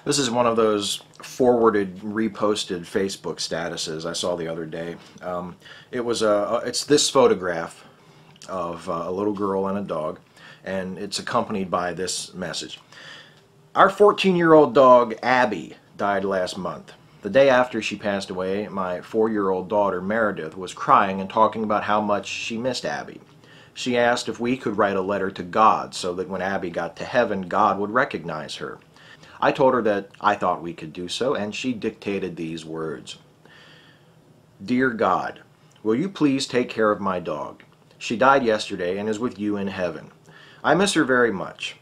This is one of those forwarded, reposted Facebook statuses I saw the other day. It's this photograph of a little girl and a dog, and it's accompanied by this message. Our 14-year-old dog, Abby, died last month. The day after she passed away, my 4-year-old daughter, Meredith, was crying and talking about how much she missed Abby. She asked if we could write a letter to God so that when Abby got to heaven, God would recognize her. I told her that I thought we could do so, and she dictated these words. Dear God, will you please take care of my dog? She died yesterday and is with you in heaven. I miss her very much.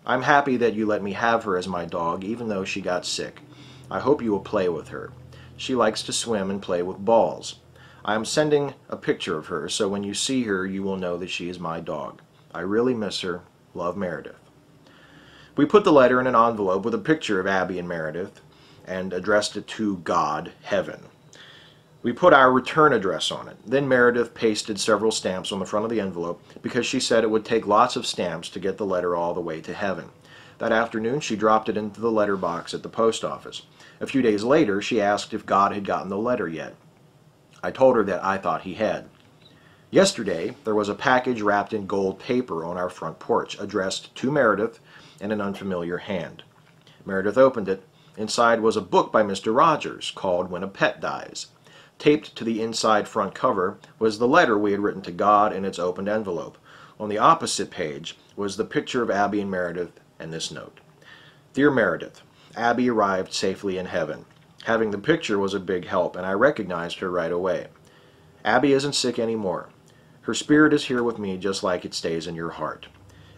I'm happy that you let me have her as my dog, even though she got sick. I hope you will play with her. She likes to swim and play with balls. I am sending a picture of her, so when you see her, you will know that she is my dog. I really miss her. Love, Meredith. We put the letter in an envelope with a picture of Abby and Meredith and addressed it to God, Heaven. We put our return address on it. Then Meredith pasted several stamps on the front of the envelope because she said it would take lots of stamps to get the letter all the way to heaven. That afternoon she dropped it into the letter box at the post office. A few days later she asked if God had gotten the letter yet. I told her that I thought he had. Yesterday there was a package wrapped in gold paper on our front porch addressed to Meredith in an unfamiliar hand. Meredith opened it. Inside was a book by Mr. Rogers called When a Pet Dies. Taped to the inside front cover was the letter we had written to God in its opened envelope. On the opposite page was the picture of Abby and Meredith and this note. Dear Meredith, Abby arrived safely in heaven. Having the picture was a big help, and I recognized her right away. Abby isn't sick anymore. Her spirit is here with me just like it stays in your heart.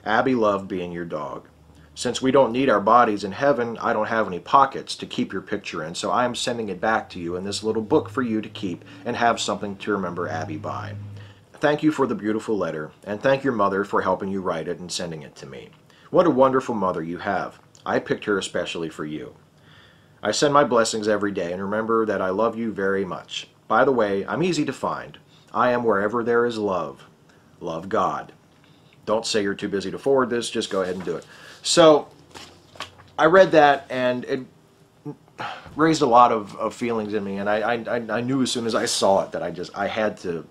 Abby loved being your dog. Since we don't need our bodies in heaven, I don't have any pockets to keep your picture in, so I am sending it back to you in this little book for you to keep and have something to remember Abby by. Thank you for the beautiful letter, and thank your mother for helping you write it and sending it to me. What a wonderful mother you have. I picked her especially for you. I send my blessings every day, and remember that I love you very much. By the way, I'm easy to find. I am wherever there is love. Love, God. Don't say you're too busy to forward this, just go ahead and do it. So, I read that, and it raised a lot of feelings in me, and I knew as soon as I saw it that I had to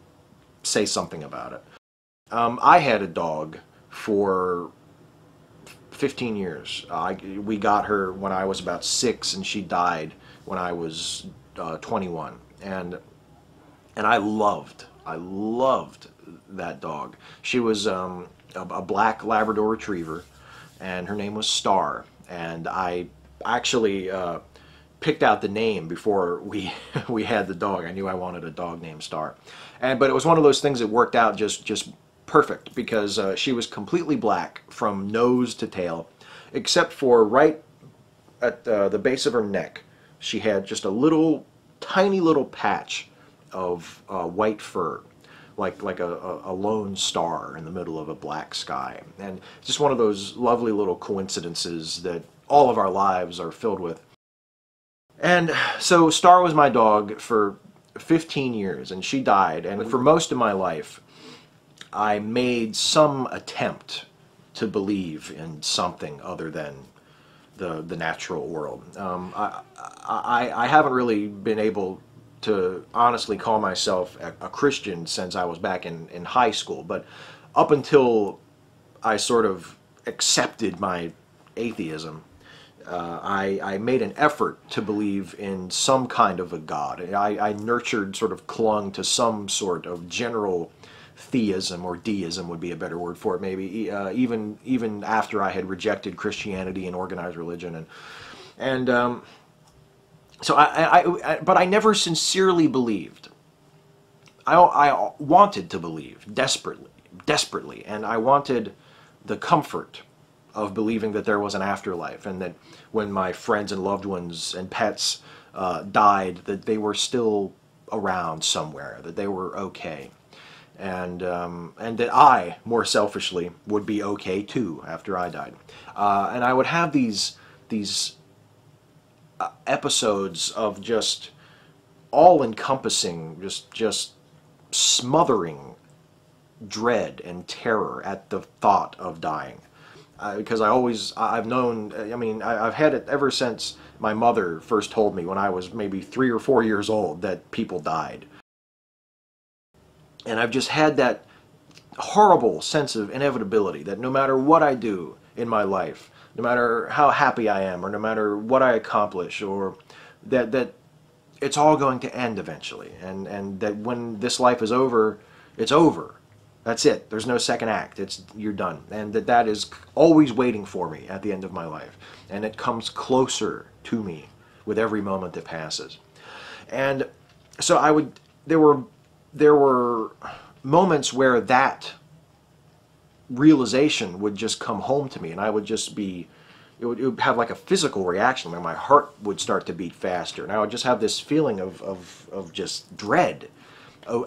say something about it. I had a dog for 15 years. We got her when I was about 6, and she died when I was 21. And I loved that dog. She was a black Labrador Retriever, and her name was Star. And I actually picked out the name before we had the dog. I knew I wanted a dog named Star. But it was one of those things that worked out just perfect, because she was completely black from nose to tail, except for right at the base of her neck. She had just a tiny little patch of white fur, like a lone star in the middle of a black sky. And just one of those lovely little coincidences that all of our lives are filled with. And so Star was my dog for 15 years, and she died. And for most of my life, I made some attempt to believe in something other than the natural world. I haven't really been able to honestly call myself a Christian since I was back in high school, but up until I sort of accepted my atheism, I made an effort to believe in some kind of a God. I nurtured, sort of clung to some sort of general theism, or deism would be a better word for it, maybe, even after I had rejected Christianity and organized religion. So but I never sincerely believed. I wanted to believe desperately, and I wanted the comfort of believing that there was an afterlife, and that when my friends and loved ones and pets died, that they were still around somewhere, that they were okay, and that I, more selfishly, would be okay too after I died. And I would have these episodes of just all-encompassing, just smothering dread and terror at the thought of dying. because I've known, I mean, I've had it ever since my mother first told me when I was maybe 3 or 4 years old that people died. And I've just had that horrible sense of inevitability that no matter what I do in my life, no matter how happy I am, or no matter what I accomplish, or that it's all going to end eventually, and that when this life is over, it's over. That's it. There's no second act. You're done. And that is always waiting for me at the end of my life. And it comes closer to me with every moment that passes. And so there were moments where that realization would just come home to me, and I would just be, it would have like a physical reaction where my heart would start to beat faster, and I would just have this feeling of just dread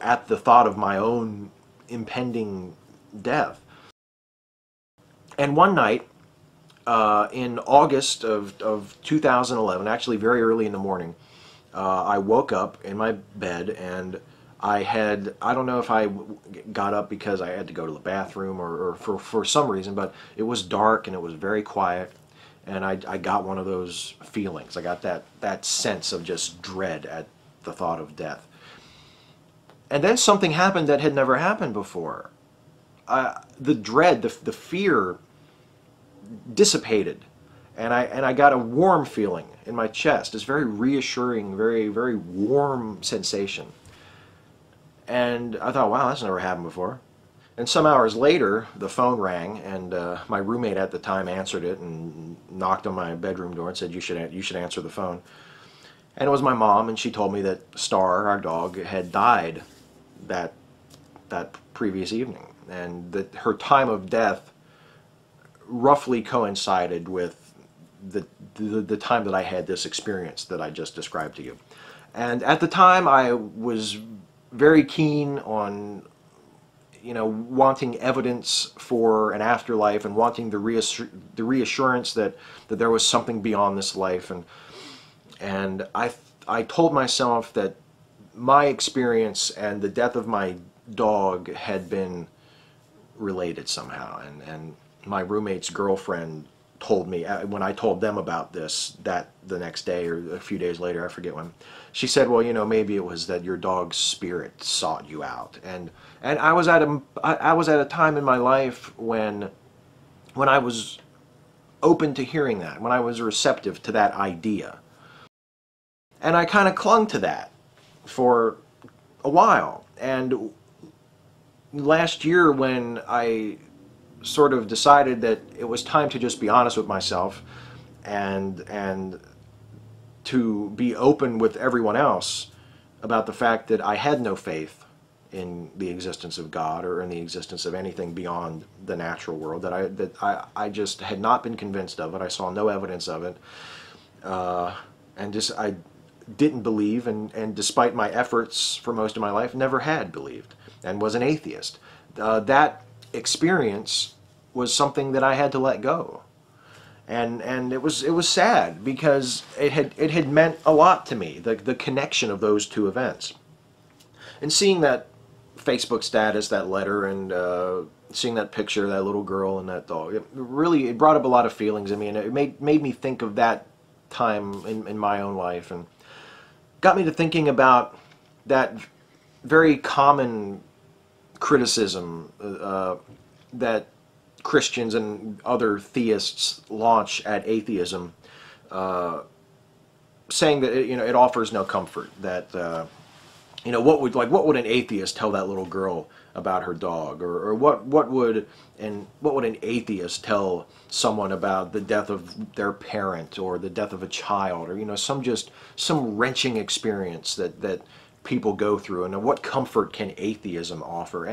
at the thought of my own impending death. And one night in August of 2011, actually very early in the morning, I woke up in my bed, and I don't know if I got up because I had to go to the bathroom or for some reason, but it was dark and it was very quiet, and I got one of those feelings. I got that sense of just dread at the thought of death. And then something happened that had never happened before. The dread, the fear dissipated, and I got a warm feeling in my chest. This very reassuring, very, very warm sensation. And I thought, wow, that's never happened before. And some hours later, the phone rang, and my roommate at the time answered it and knocked on my bedroom door and said, you should answer the phone. And it was my mom, and she told me that Star, our dog, had died that previous evening, and that her time of death roughly coincided with the time that I had this experience that I just described to you. And at the time, I was very keen on, wanting evidence for an afterlife, and wanting the reassurance that there was something beyond this life, and I told myself that my experience and the death of my dog had been related somehow, and my roommate's girlfriend told me, when I told them about this, that the next day or a few days later, I forget when, she said, well, maybe it was that your dog's spirit sought you out. And I was at a time in my life when I was open to hearing that, when I was receptive to that idea. And I kind of clung to that for a while. And last year, when I sort of decided that it was time to just be honest with myself and to be open with everyone else about the fact that I had no faith in the existence of God or in the existence of anything beyond the natural world, that I just had not been convinced of it. I saw no evidence of it, and I didn't believe, and despite my efforts for most of my life, never had believed, and was an atheist. That experience was something that I had to let go, and it was sad, because it had meant a lot to me, the connection of those two events. And seeing that Facebook status, that letter, and seeing that picture, that little girl and that dog, it brought up a lot of feelings in me, and it made me think of that time in my own life, and got me to thinking about that very common criticism that Christians and other theists launch at atheism, saying that it offers no comfort. That what would an atheist tell that little girl about her dog, or what would an atheist tell someone about the death of their parent, or the death of a child, or some wrenching experience that people go through, and what comfort can atheism offer?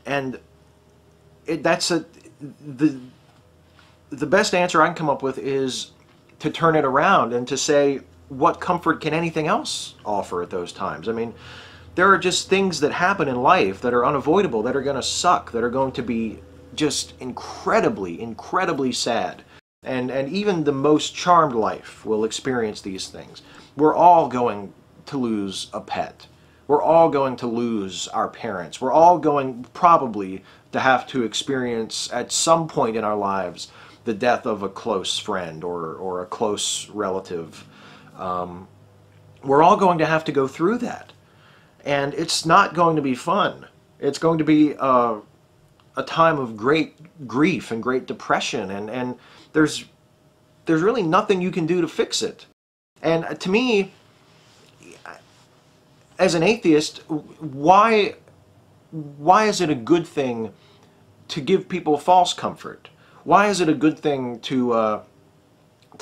And that's the best answer I can come up with is to turn it around and to say, what comfort can anything else offer at those times? I mean, there are just things that happen in life that are unavoidable, that are going to suck, that are going to be just incredibly, incredibly sad. And even the most charmed life will experience these things. We're all going to lose a pet. We're all going to lose our parents. We're all going probably to have to experience at some point in our lives the death of a close friend or a close relative. We're all going to have to go through that. And it's not going to be fun. It's going to be a time of great grief and great depression, and there's really nothing you can do to fix it. And to me, as an atheist, why is it a good thing to give people false comfort? Why is it a good thing to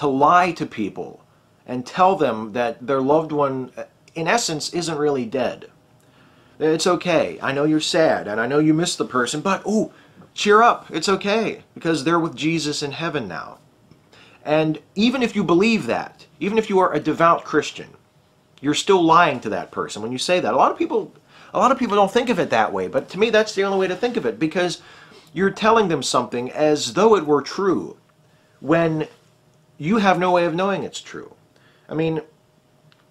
lie to people and tell them that their loved one, in essence, isn't really dead? It's okay. I know you're sad, and I know you miss the person, but oh, cheer up. It's okay, because they're with Jesus in heaven now. And even if you believe that, even if you are a devout Christian, you're still lying to that person when you say that. A lot of people don't think of it that way, but to me that's the only way to think of it, because you're telling them something as though it were true when you have no way of knowing it's true. I mean,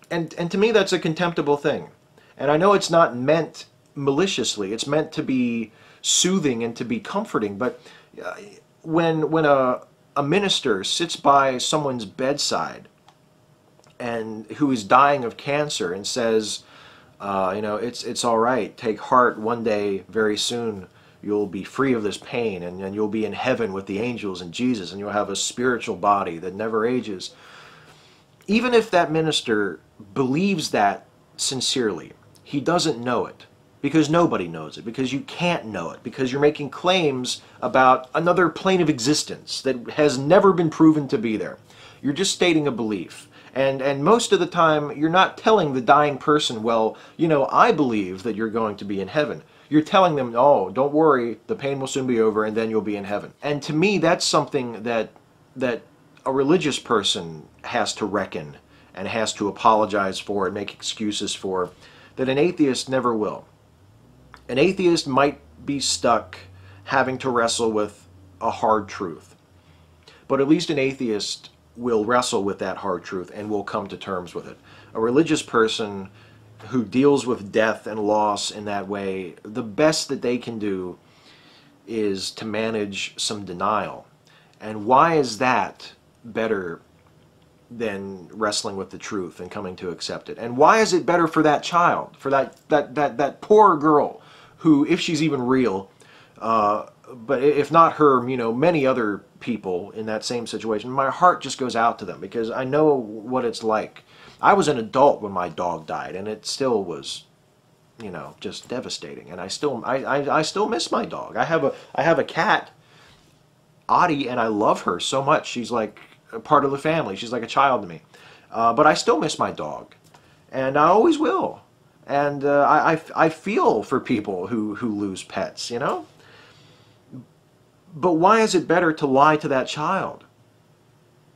and to me that's a contemptible thing. And I know it's not meant maliciously. It's meant to be soothing and to be comforting. But when a minister sits by someone's bedside and who is dying of cancer and says, you know, it's all right. Take heart. One day, very soon, you'll be free of this pain, and you'll be in heaven with the angels and Jesus, and you'll have a spiritual body that never ages. Even if that minister believes that sincerely, he doesn't know it, because nobody knows it, because you can't know it, because you're making claims about another plane of existence that has never been proven to be there. You're just stating a belief. And most of the time, you're not telling the dying person, well, you know, I believe that you're going to be in heaven. You're telling them, oh, don't worry, the pain will soon be over, and then you'll be in heaven. And to me, that's something that a religious person has to reckon and has to apologize for and make excuses for, that an atheist never will. An atheist might be stuck having to wrestle with a hard truth, but at least an atheist will wrestle with that hard truth and will come to terms with it. A religious person who deals with death and loss in that way, the best that they can do is to manage some denial. And why is that better than wrestling with the truth and coming to accept it? And why is it better for that child, for that poor girl who, if she's even real, but if not her, you know, many other people in that same situation, my heart just goes out to them, because I know what it's like. I was an adult when my dog died, and it still was, you know, just devastating. And I still miss my dog. I have a cat, Audie, and I love her so much. She's like a part of the family. She's like a child to me. But I still miss my dog, and I always will. And I feel for people who lose pets, you know? But why is it better to lie to that child?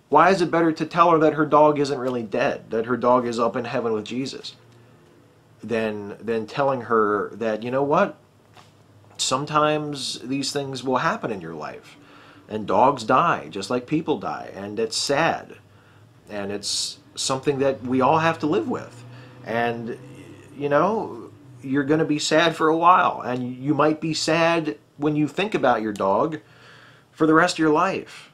Why is it better to tell her that her dog isn't really dead, that her dog is up in heaven with Jesus, than telling her that, you know what, sometimes these things will happen in your life, and dogs die just like people die, and it's sad, and it's something that we all have to live with. And, you know, you're going to be sad for a while, and you might be sad when you think about your dog for the rest of your life.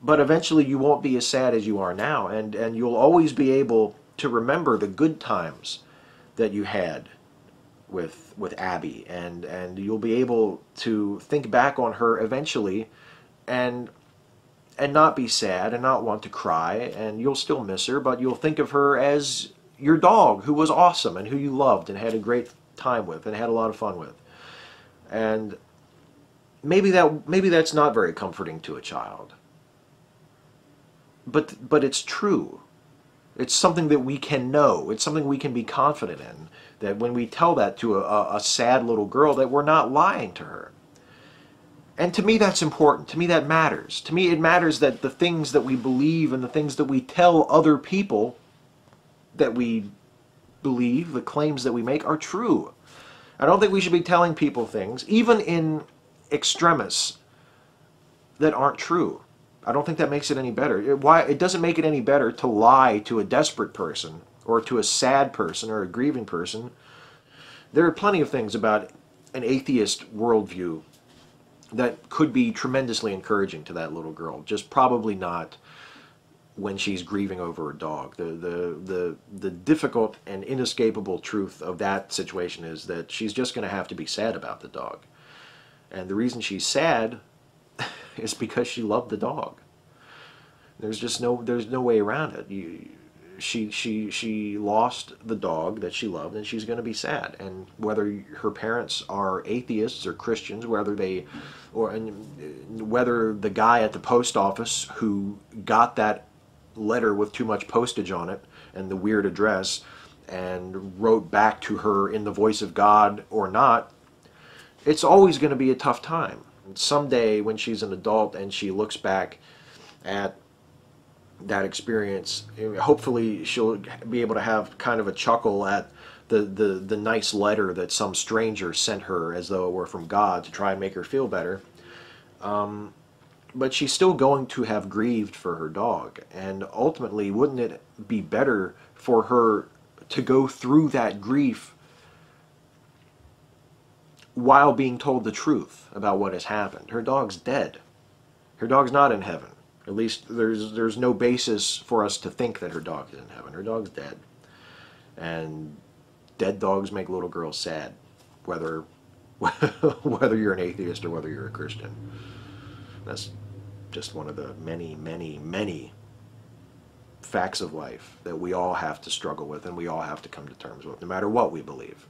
But eventually you won't be as sad as you are now, and you'll always be able to remember the good times that you had with Abby, and you'll be able to think back on her eventually and not be sad and not want to cry, and you'll still miss her, but you'll think of her as your dog who was awesome and who you loved and had a great time with and had a lot of fun with. And maybe that's not very comforting to a child. But it's true. It's something that we can know. It's something we can be confident in. That when we tell that to a sad little girl, that we're not lying to her. And to me that's important. To me that matters. To me it matters that the things that we believe and the things that we tell other people that we believe, the claims that we make, are true. I don't think we should be telling people things, even in extremis, that aren't true. I don't think that makes it any better. It doesn't make it any better to lie to a desperate person or to a sad person or a grieving person There are plenty of things about an atheist worldview that could be tremendously encouraging to that little girl, just probably not when she's grieving over a dog. The difficult and inescapable truth of that situation is that she's just going to have to be sad about the dog. And the reason she's sad is because she loved the dog. There's no way around it. She lost the dog that she loved, and she's going to be sad. And whether her parents are atheists or Christians, whether the guy at the post office who got that letter with too much postage on it and the weird address and wrote back to her in the voice of God or not, it's always going to be a tough time. And someday when she's an adult and she looks back at that experience, hopefully she'll be able to have kind of a chuckle at the nice letter that some stranger sent her as though it were from God to try and make her feel better. But she's still going to have grieved for her dog. And ultimately, wouldn't it be better for her to go through that grief while being told the truth about what has happened? Her dog's dead. Her dog's not in heaven. At least there's no basis for us to think that her dog is in heaven. Her dog's dead. And dead dogs make little girls sad, whether you're an atheist or whether you're a Christian. That's just one of the many, many, many facts of life that we all have to struggle with and we all have to come to terms with, no matter what we believe.